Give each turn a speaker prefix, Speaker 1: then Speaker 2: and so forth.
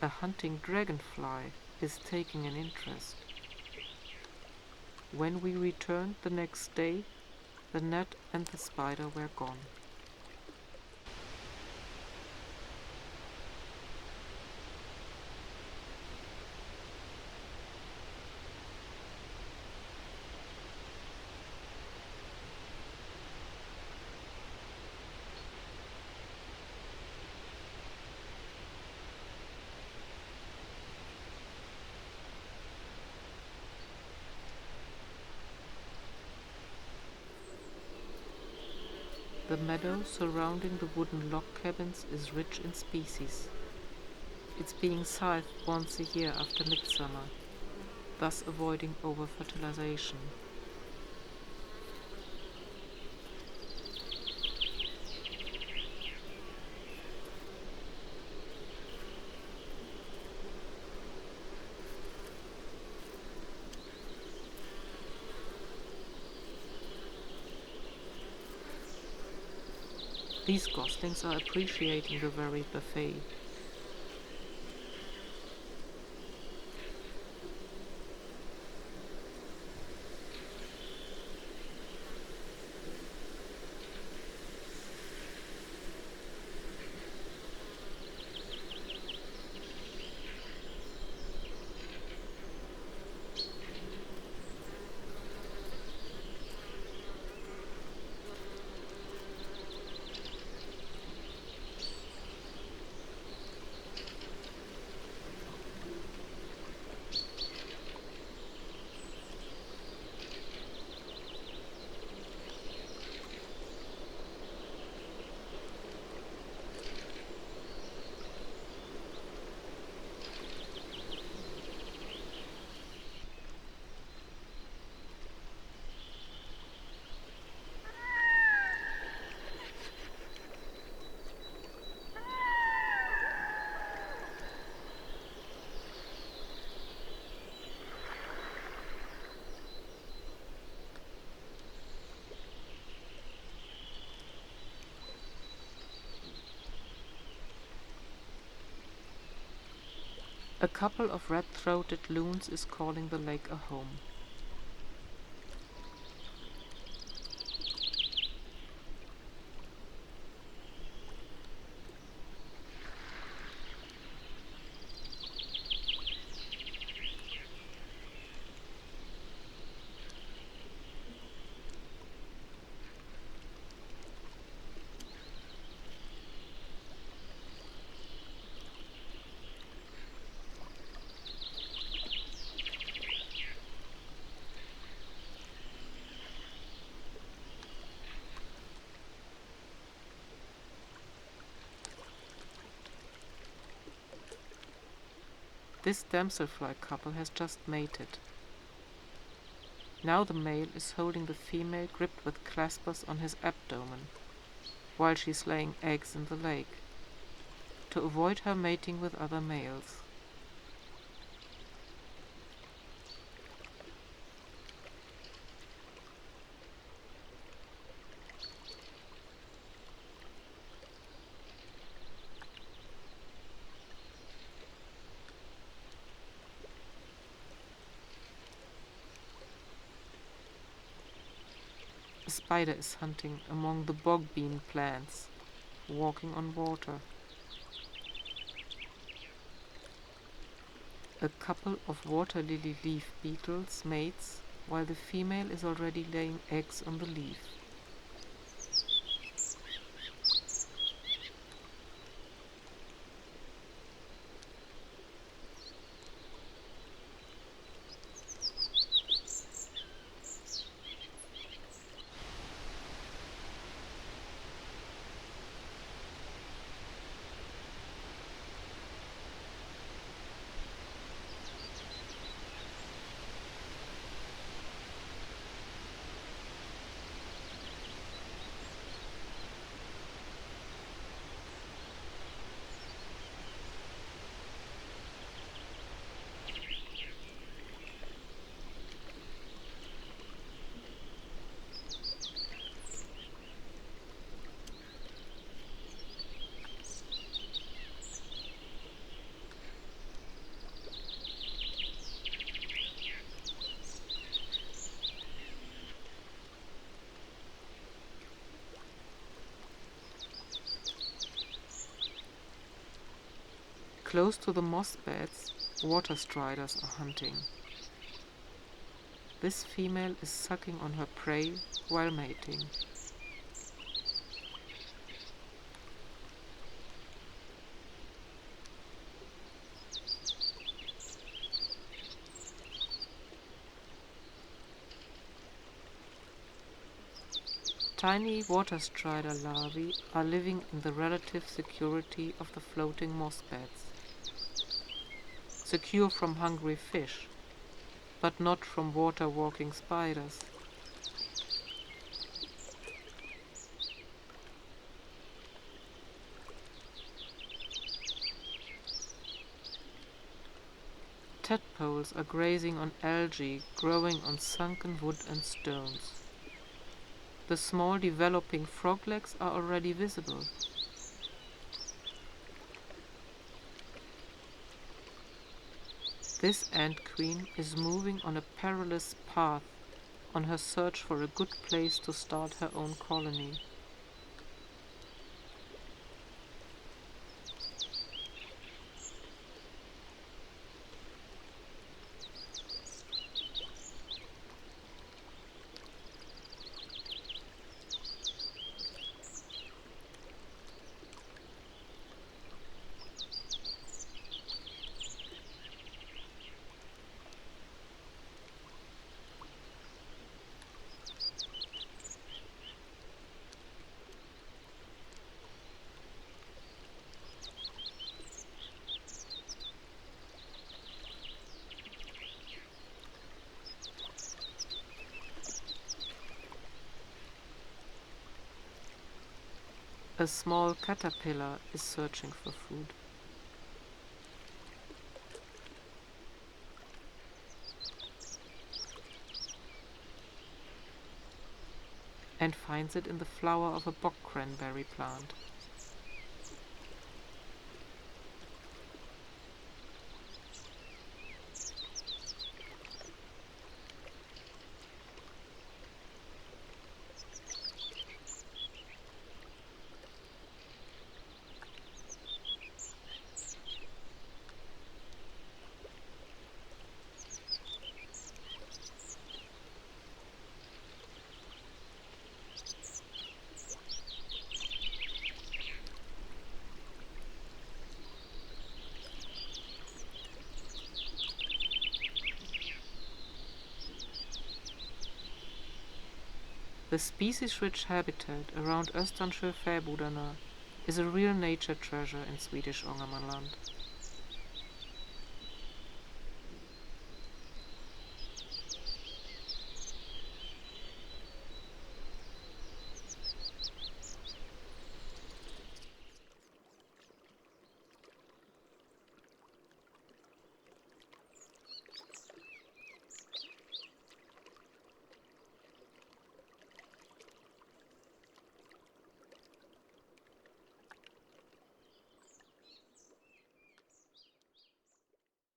Speaker 1: A hunting dragonfly is taking an interest. When we returned the next day, the net and the spider were gone. The meadow surrounding the wooden log cabins is rich in species. It's being scythed once a year after midsummer, thus avoiding over-fertilization. These goslings are appreciating the varied buffet. A couple of red-throated loons is calling the lake a home. This damselfly couple has just mated. Now the male is holding the female gripped with claspers on his abdomen, while she's laying eggs in the lake, to avoid her mating with other males. A spider is hunting among the bog bean plants, walking on water. A couple of water lily leaf beetles mates, while the female is already laying eggs on the leaf. Close to the moss beds, water striders are hunting. This female is sucking on her prey while mating. Tiny water strider larvae are living in the relative security of the floating moss beds, secure from hungry fish, but not from water-walking spiders. Tadpoles are grazing on algae growing on sunken wood and stones. The small developing froglets are already visible. This ant queen is moving on a perilous path on her search for a good place to start her own colony. A small caterpillar is searching for food. And finds it in the flower of a bog cranberry plant. The species-rich habitat around Östansjö fäbodarna is a real nature treasure in Swedish Ångermanland.